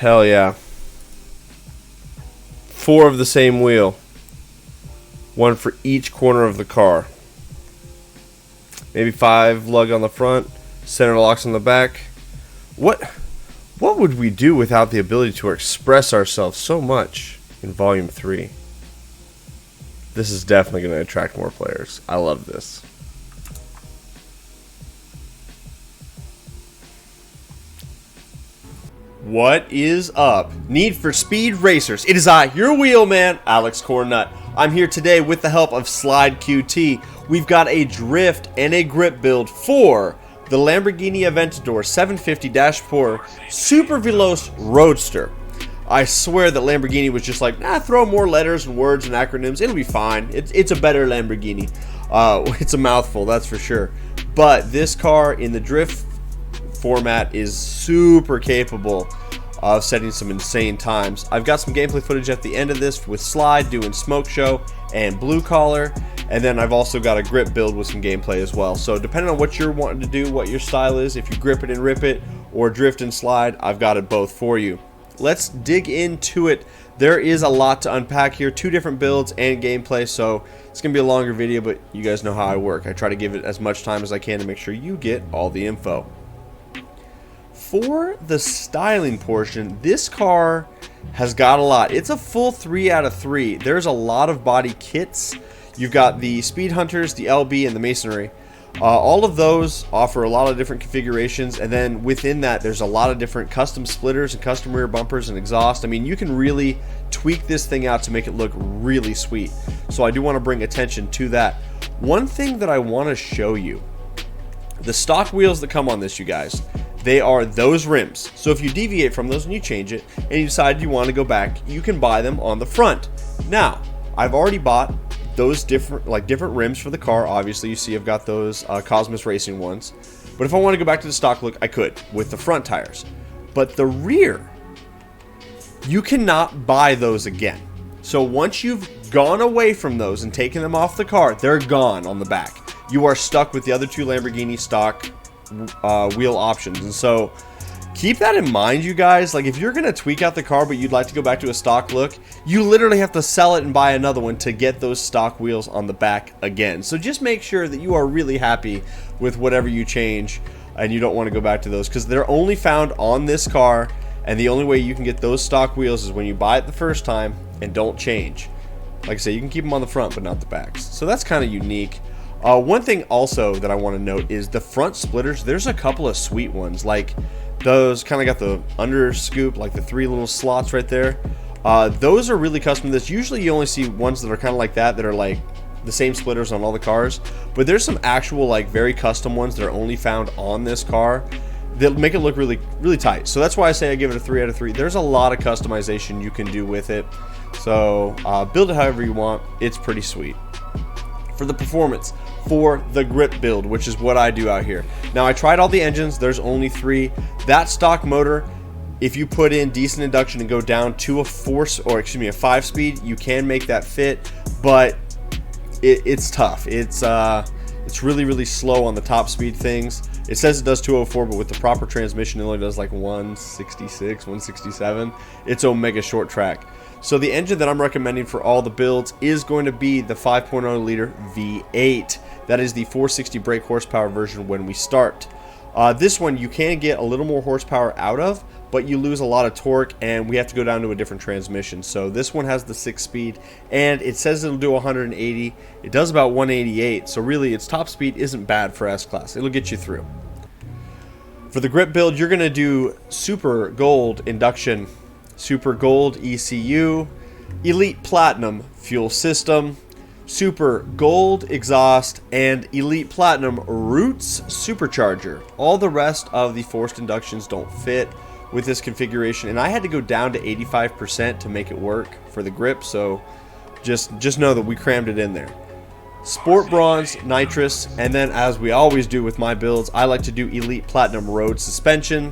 Hell yeah. 4 of the same wheel. 1 for each corner of the car. Maybe 5 lug on the front, center locks on the back. What would we do without the ability to express ourselves so much in Volume 3? This is definitely going to attract more players. I love this. What is up, Need for Speed Racers? It is I, your wheelman, Alex Cornnut. I'm here today with the help of SlideQT. We've got a drift and a grip build for the Lamborghini Aventador 750-4 Super Veloce Roadster. I swear that Lamborghini was just like, throw more letters and words and acronyms. It'll be fine. It's a better Lamborghini. It's a mouthful, that's for sure. But this car in the drift format is super capable of setting some insane times. I've got some gameplay footage at the end of this with Slide doing Smoke Show and Blue Collar, and then I've also got a grip build with some gameplay as well. So depending on what you're wanting to do, what your style is, if you grip it and rip it or drift and slide, I've got it both for you. Let's dig into it. There is a lot to unpack here, 2 different builds and gameplay, so it's gonna be a longer video, but you guys know how I work. I try to give it as much time as I can to make sure you get all the info. For the styling portion, this car has got a lot. It's a full 3 out of 3. There's a lot of body kits. You've got the Speed Hunters, the LB, and the Masonry. All of those offer a lot of different configurations, and then within that there's a lot of different custom splitters and custom rear bumpers and exhaust. I mean, you can really tweak this thing out to make it look really sweet. So I do want to bring attention to that. One thing that I want to show you, the stock wheels that come on this, you guys, they are those rims. So if you deviate from those and you change it and you decide you want to go back, you can buy them on the front. Now, I've already bought those different rims for the car. Obviously, you see I've got those Cosmos Racing ones. But if I want to go back to the stock look, I could with the front tires. But the rear, you cannot buy those again. So once you've gone away from those and taken them off the car, they're gone on the back. You are stuck with the other 2 Lamborghini stock wheel options. And so keep that in mind, you guys. Like, if you're gonna tweak out the car but you'd like to go back to a stock look, you literally have to sell it and buy another one to get those stock wheels on the back again. So just make sure that you are really happy with whatever you change and you don't want to go back to those, because they're only found on this car, and the only way you can get those stock wheels is when you buy it the first time and don't change. Like I say, you can keep them on the front but not the backs. So that's kind of unique. One thing also that I want to note is the front splitters. There's a couple of sweet ones, like those kind of got the under scoop, like the 3 little slots right there. Those are really custom to this. Usually you only see ones that are kind of like that are like the same splitters on all the cars, but there's some actual like very custom ones that are only found on this car that make it look really, really tight. So that's why I say I give it a 3 out of 3. There's a lot of customization you can do with it. So build it however you want. It's pretty sweet. For the performance, for the grip build, which is what I do out here. Now, I tried all the engines. There's only 3. That stock motor, if you put in decent induction and go down to a 5-speed, you can make that fit, but it's tough. It's really, really slow on the top speed things. It says it does 204, but with the proper transmission, it only does like 166, 167. It's Omega short track. So the engine that I'm recommending for all the builds is going to be the 5.0 liter V8. That is the 460 brake horsepower version when we start. This one you can get a little more horsepower out of, but you lose a lot of torque, and we have to go down to a different transmission. So this one has the 6-speed, and it says it'll do 180. It does about 188, so really its top speed isn't bad for S-Class. It'll get you through. For the grip build, you're going to do Super Gold induction, Super Gold ECU, Elite Platinum fuel system, Super Gold exhaust, and Elite Platinum Roots supercharger. All the rest of the forced inductions don't fit with this configuration, and I had to go down to 85% to make it work for the grip, so just know that we crammed it in there. Sport Bronze, Nitrous, and then, as we always do with my builds, I like to do Elite Platinum Road suspension,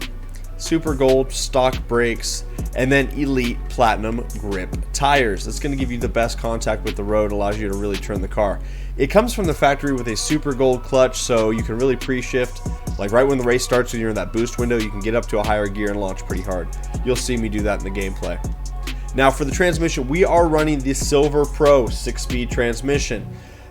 Super Gold stock brakes, and then Elite Platinum grip tires. That's going to give you the best contact with the road, allows you to really turn the car. It comes from the factory with a Super Gold clutch, so you can really pre-shift Like right when the race starts and you're in that boost window, you can get up to a higher gear and launch pretty hard. You'll see me do that in the gameplay. Now for the transmission, we are running the Silver Pro 6-speed transmission.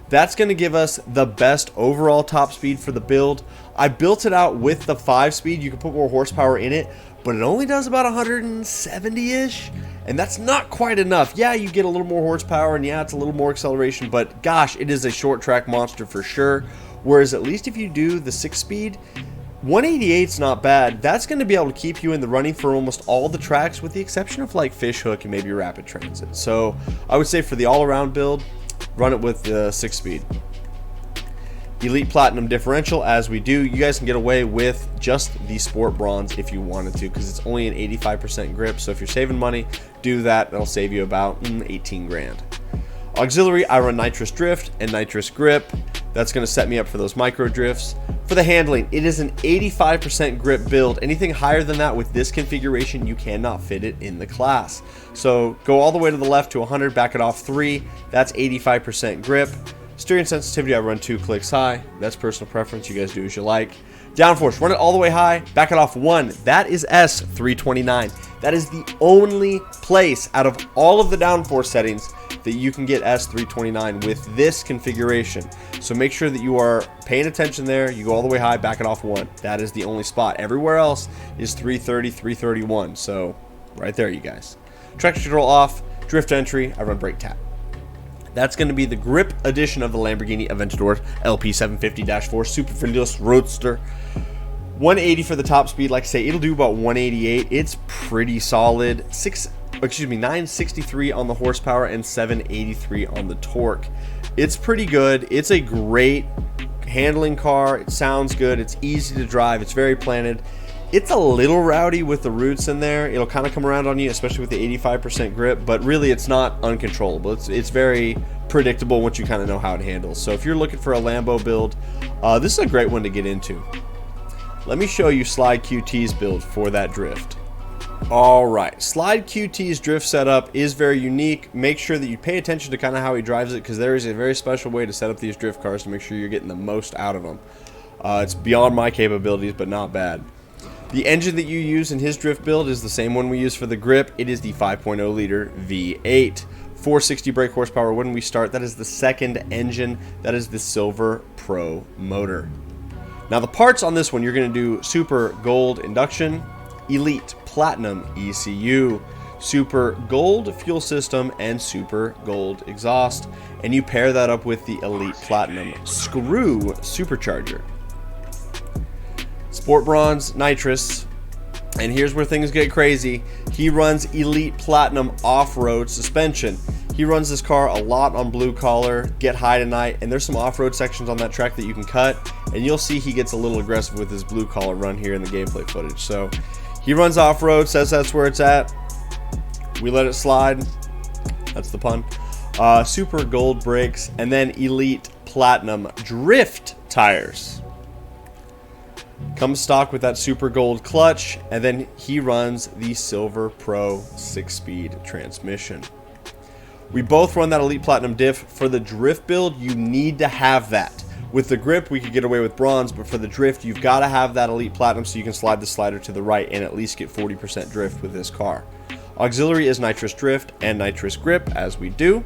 That's going to give us the best overall top speed for the build. I built it out with the 5-speed. You can put more horsepower in it, but it only does about 170-ish, and that's not quite enough. Yeah, you get a little more horsepower, and yeah, it's a little more acceleration, but gosh, it is a short track monster for sure. Whereas at least if you do the 6-speed, 188's not bad. That's going to be able to keep you in the running for almost all the tracks, with the exception of like Fishhook and maybe Rapid Transit. So I would say for the all-around build, run it with the 6-speed. Elite Platinum differential, as we do, you guys can get away with just the Sport Bronze if you wanted to, because it's only an 85% grip. So if you're saving money, do that. That'll save you about 18 grand. Auxiliary, I run Nitrous Drift and Nitrous Grip. That's going to set me up for those micro drifts. For the handling, it is an 85% grip build. Anything higher than that with this configuration, you cannot fit it in the class. So go all the way to the left to 100, back it off 3. That's 85% grip. Steering sensitivity, I run 2 clicks high. That's personal preference. You guys do as you like. Downforce, run it all the way high, back it off 1. That is S329. That is the only place out of all of the downforce settings that you can get S329 with this configuration. So make sure that you are paying attention there. You go all the way high, back it off 1. That is the only spot. Everywhere else is 330, 331. So right there, you guys. Traction control off, drift entry, I run brake tap. That's going to be the grip edition of the Lamborghini Aventador LP750-4 Super Feliz Roadster. 180 for the top speed. Like I say, it'll do about 188. It's pretty solid. 963 on the horsepower and 783 on the torque. It's pretty good. It's a great handling car. It sounds good. It's easy to drive. It's very planted. It's a little rowdy with the roots in there. It'll kind of come around on you, especially with the 85% grip, but really it's not uncontrollable. It's very predictable once you kind of know how it handles. So if you're looking for a Lambo build, this is a great one to get into. Let me show you SlideQT's build for that drift. Alright, SlideQT's drift setup is very unique. Make sure that you pay attention to kind of how he drives it, because there is a very special way to set up these drift cars to make sure you're getting the most out of them. It's beyond my capabilities, but not bad. The engine that you use in his drift build is the same one we use for the grip. It is the 5.0 liter V8. 460 brake horsepower when we start. That is the second engine. That is the Silver Pro motor. Now the parts on this one, you're going to do Super Gold induction, Elite Platinum ECU, Super Gold fuel system, and Super Gold exhaust. And you pair that up with the Elite Platinum screw supercharger. Sport Bronze nitrous, and here's where things get crazy. He runs Elite Platinum off-road suspension. He runs this car a lot on blue collar, get high tonight, and there's some off-road sections on that track that you can cut, and you'll see he gets a little aggressive with his blue collar run here in the gameplay footage. So he runs off-road, says that's where it's at. We let it slide. That's the pun. Super Gold brakes, and then Elite Platinum drift tires. Comes stock with that Super Gold clutch, and then he runs the Silver Pro 6-speed transmission. We both run that Elite Platinum diff. For the drift build, you need to have that. With the grip, we could get away with bronze, but for the drift, you've got to have that Elite Platinum so you can slide the slider to the right and at least get 40% drift with this car. Auxiliary is Nitrous Drift and Nitrous Grip, as we do.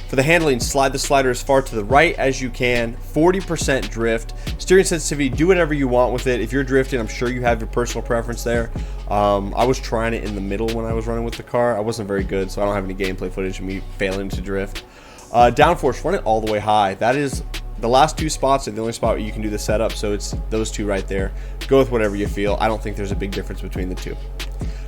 For the handling, slide the slider as far to the right as you can, 40% drift. Steering sensitivity, do whatever you want with it. If you're drifting, I'm sure you have your personal preference there. I was trying it in the middle when I was running with the car. I wasn't very good, so I don't have any gameplay footage of me failing to drift. Downforce, run it all the way high. That is the last two spots are the only spot where you can do the setup, so it's those two right there. Go with whatever you feel. I don't think there's a big difference between the two.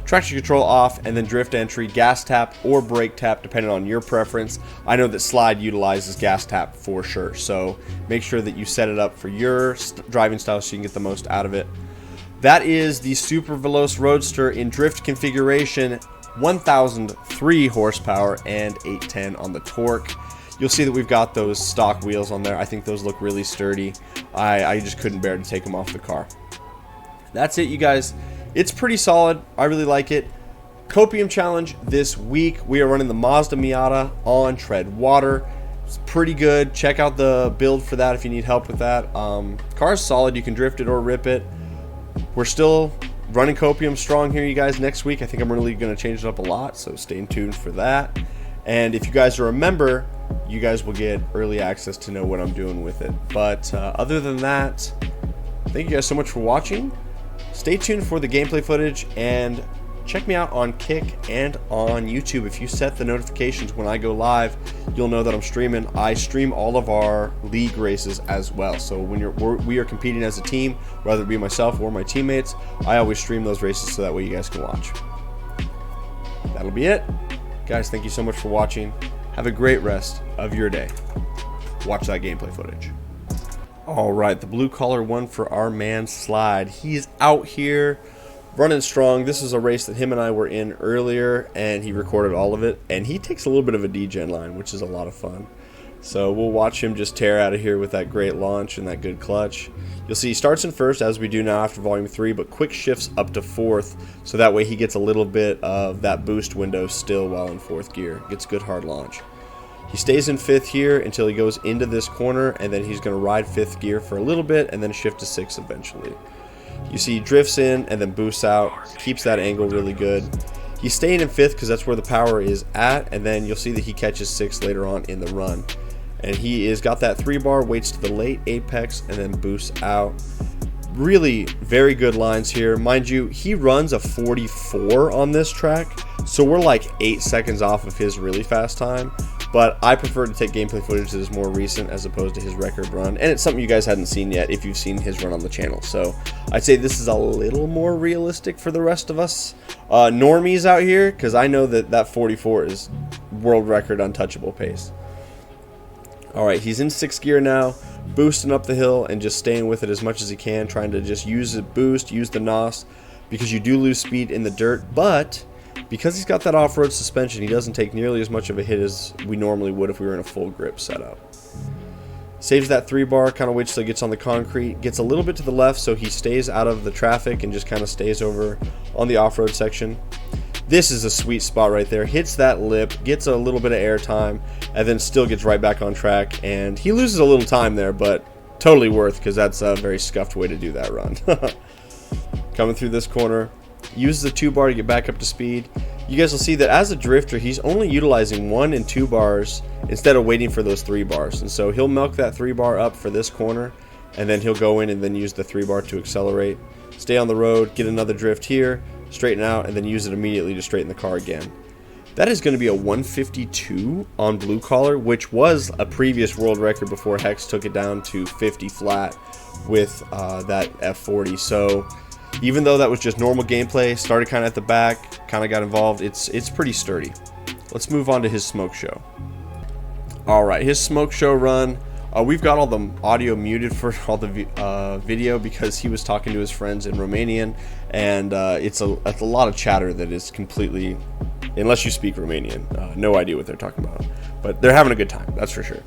Traction control off, and then drift entry, gas tap or brake tap depending on your preference. I know that Slide utilizes gas tap for sure, so make sure that you set it up for your driving style so you can get the most out of it. That is the Super Veloce Roadster in drift configuration, 1003 horsepower and 810 on the torque. You'll see that we've got those stock wheels on there. I think those look really sturdy. I just couldn't bear to take them off the car. That's it, you guys. It's pretty solid. I really like it. Copium challenge this week. We are running the Mazda Miata on tread water. It's pretty good. Check out the build for that if you need help with that. Car's solid. You can drift it or rip it. We're still running Copium strong here, you guys. Next week, I think I'm really going to change it up a lot, so stay tuned for that. And if you guys are a member, you guys will get early access to know what I'm doing with it. But other than that, thank you guys so much for watching. Stay tuned for the gameplay footage, and check me out on Kick and on YouTube. If you set the notifications when I go live, you'll know that I'm streaming. I stream all of our league races as well. So when we are competing as a team, whether it be myself or my teammates, I always stream those races so that way you guys can watch. That'll be it. Guys, thank you so much for watching. Have a great rest of your day. Watch that gameplay footage. All right, the blue collar one for our man Slide. He's out here running strong. This is a race that him and I were in earlier, and he recorded all of it, and he takes a little bit of a degen line, which is a lot of fun. So we'll watch him just tear out of here with that great launch and that good clutch. You'll see he starts in first, as we do now after volume 3, but quick shifts up to fourth, so that way he gets a little bit of that boost window still while in fourth gear. Gets good hard launch. He stays in fifth here until he goes into this corner, and then he's going to ride fifth gear for a little bit and then shift to sixth eventually. You see he drifts in and then boosts out, keeps that angle really good. He's staying in fifth because that's where the power is at, and then you'll see that he catches sixth later on in the run. And he is got that 3-bar, waits to the late apex, and then boosts out. Really very good lines here. Mind you, he runs a 44 on this track, so we're like 8 seconds off of his really fast time. But I prefer to take gameplay footage that is more recent as opposed to his record run. And it's something you guys hadn't seen yet if you've seen his run on the channel. So I'd say this is a little more realistic for the rest of us normies out here, because I know that that 44 is world record untouchable pace. Alright, he's in 6th gear now, boosting up the hill and just staying with it as much as he can, trying to just use the boost, use the NOS, because you do lose speed in the dirt, but because he's got that off-road suspension, he doesn't take nearly as much of a hit as we normally would if we were in a full grip setup. Saves that 3-bar, kind of waits till he gets on the concrete, gets a little bit to the left so he stays out of the traffic and just kind of stays over on the off-road section. This is a sweet spot right there. Hits that lip, gets a little bit of air time, and then still gets right back on track. And he loses a little time there, but totally worth, because that's a very scuffed way to do that run. Coming through this corner, uses the 2-bar to get back up to speed. You guys will see that as a drifter, he's only utilizing 1 and 2 bars instead of waiting for those 3 bars. And so he'll milk that 3-bar up for this corner, and then he'll go in and then use the 3-bar to accelerate. Stay on the road, get another drift here, straighten out, and then use it immediately to straighten the car again. That is going to be a 152 on blue collar, which was a previous world record before Hex took it down to 50 flat with that F40. So even though that was just normal gameplay, started kind of at the back, kind of got involved, it's pretty sturdy. Let's move on to his smoke show. Alright, his smoke show run. We've got all the audio muted for all the video because he was talking to his friends in Romanian, and it's a lot of chatter that is completely, unless you speak Romanian, no idea what they're talking about. But they're having a good time, that's for sure.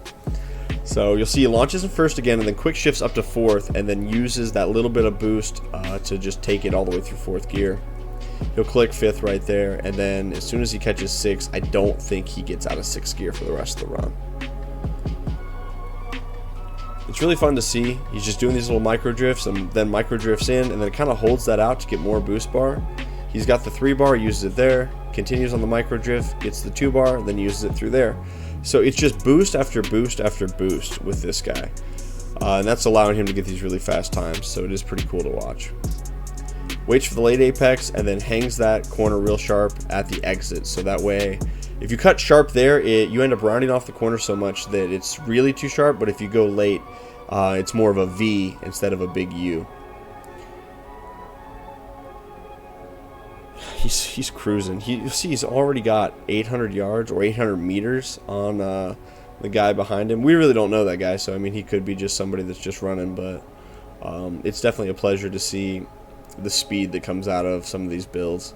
So you'll see he launches in first again, and then quick shifts up to fourth, and then uses that little bit of boost to just take it all the way through fourth gear. He'll click fifth right there, and then as soon as he catches sixth, I don't think he gets out of sixth gear for the rest of the run. It's really fun to see. He's just doing these little micro drifts and then micro drifts in, and then it kind of holds that out to get more boost bar. He's got the 3-bar, uses it there, continues on the micro drift, gets the 2-bar, then uses it through there. So it's just boost after boost after boost with this guy. And that's allowing him to get these really fast times, so it is pretty cool to watch. Waits for the late apex and then hangs that corner real sharp at the exit, so that way if you cut sharp there, you end up rounding off the corner so much that it's really too sharp, but if you go late, it's more of a V instead of a big U. He's cruising. You see he's already got 800 yards or 800 meters on the guy behind him. We really don't know that guy, so I mean he could be just somebody that's just running, but it's definitely a pleasure to see the speed that comes out of some of these builds.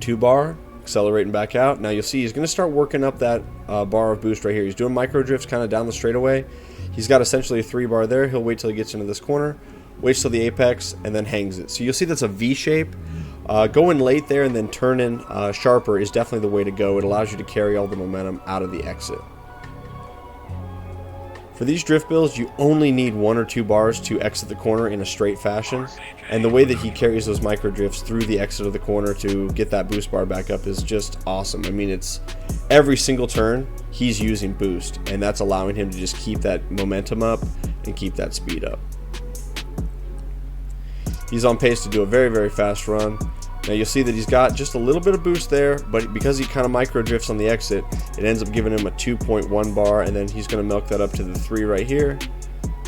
2-bar, accelerating back out. Now you'll see he's going to start working up that bar of boost right here. He's doing micro drifts kind of down the straightaway. He's got essentially a 3-bar there. He'll wait till he gets into this corner, waits till the apex, and then hangs it. So you'll see that's a V shape. Going late there and then turning sharper is definitely the way to go. It allows you to carry all the momentum out of the exit. For these drift builds, you only need 1 or 2 bars to exit the corner in a straight fashion, and the way that he carries those micro drifts through the exit of the corner to get that boost bar back up is just awesome. I mean, it's every single turn he's using boost, and that's allowing him to just keep that momentum up and keep that speed up. He's on pace to do a very, very fast run. Now you'll see that he's got just a little bit of boost there, but because he kind of micro drifts on the exit, it ends up giving him a 2.1 bar, and then he's going to milk that up to the 3 right here.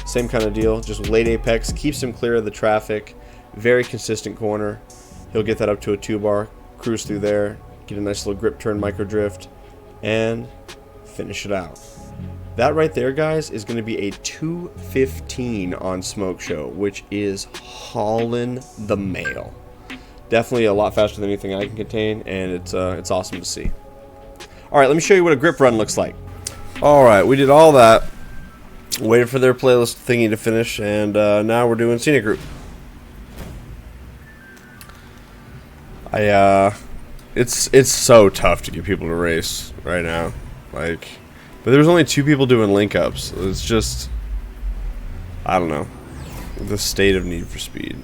Same kind of deal, just late apex, keeps him clear of the traffic, very consistent corner. He'll get that up to a 2 bar, cruise through there, get a nice little grip turn micro drift, and finish it out. That right there, guys, is going to be a 215 on Smoke Show, which is hauling the mail. Definitely a lot faster than anything I can contain, and it's awesome to see. All right, let me show you what a grip run looks like. All right, we did all that. Waited for their playlist thingy to finish, and now we're doing scenic route. It's so tough to get people to race right now, but there's only 2 people doing link ups. It's just, I don't know, the state of Need for Speed.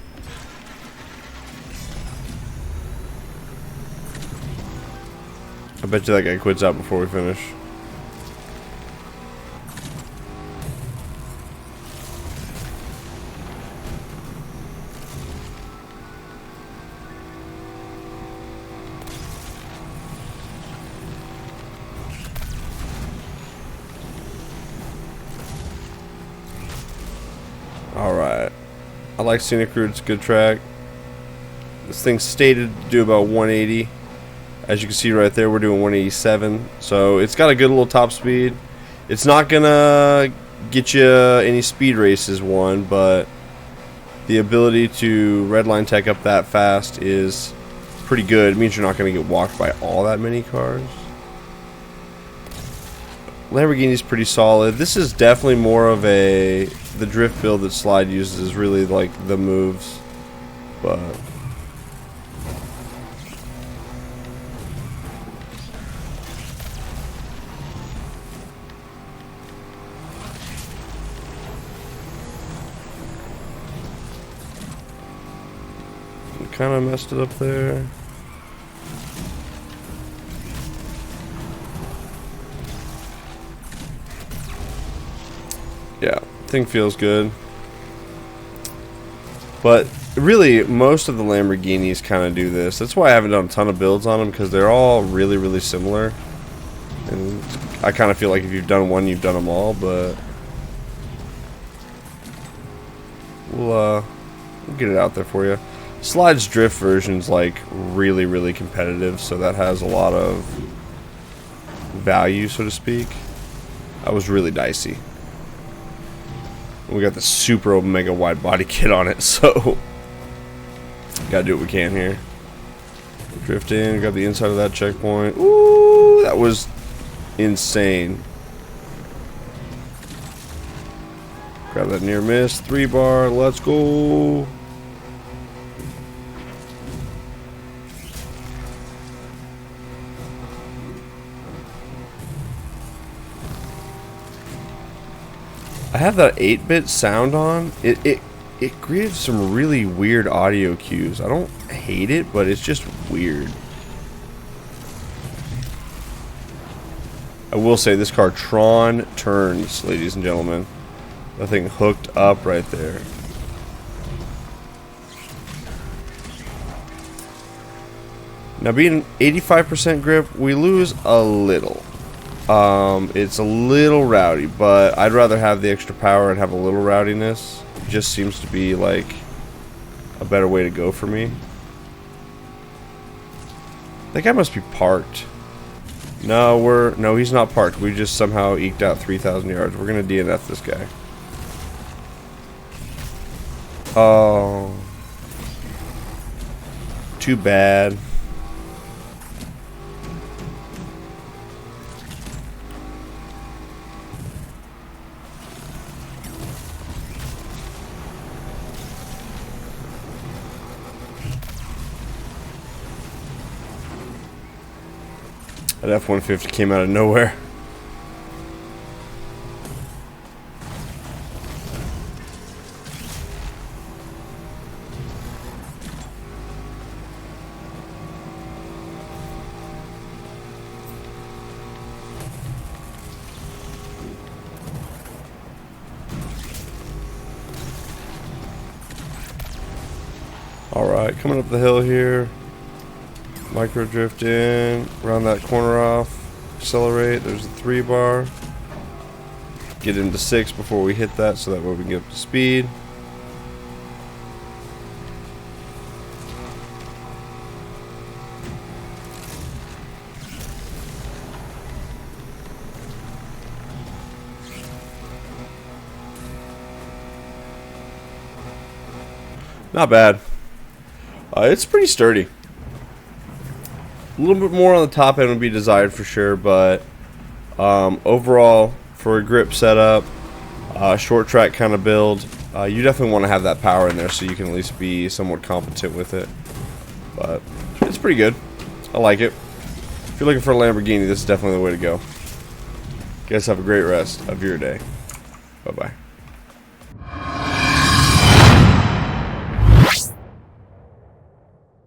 I bet you that guy quits out before we finish. Alright. I like Scenic Route, it's a good track. This thing's stated to do about 180. As you can see right there, we're doing 187. So it's got a good little top speed. It's not gonna get you any speed races, one, but the ability to redline tech up that fast is pretty good. It means you're not gonna get walked by all that many cars. Lamborghini's pretty solid. This is definitely more of the drift build that Slide uses is really like the moves, but kind of messed it up there. Yeah, thing feels good. But really, most of the Lamborghinis kind of do this. That's why I haven't done a ton of builds on them, because they're all really, really similar. And I kind of feel like if you've done one, you've done them all, but we'll get it out there for you. Slide's drift version's like really, really competitive, so that has a lot of value, so to speak. That was really dicey. We got the super mega wide body kit on it, so gotta do what we can here. Drift in, got the inside of that checkpoint. Ooh, that was insane. Grab that near miss, 3 bar, let's go. I have that 8-bit sound on. It gives some really weird audio cues. I don't hate it, but it's just weird. I will say this car Tron turns, ladies and gentlemen. That thing hooked up right there. Now being 85% grip, we lose a little. It's a little rowdy, but I'd rather have the extra power and have a little rowdiness. It just seems to be like a better way to go for me. That guy must be parked. No, he's not parked. We just somehow eked out 3,000 yards. We're gonna DNF this guy. Oh, too bad. That F-150 came out of nowhere. Alright, coming up the hill here. Micro drift in, round that corner off, accelerate, there's a 3 bar. Get into 6 before we hit that so that way we can get up to speed. Not bad. It's pretty sturdy. A little bit more on the top end would be desired for sure, but overall, for a grip setup, short track kind of build, you definitely want to have that power in there so you can at least be somewhat competent with it. But it's pretty good. I like it. If you're looking for a Lamborghini, this is definitely the way to go. You guys have a great rest of your day. Bye-bye.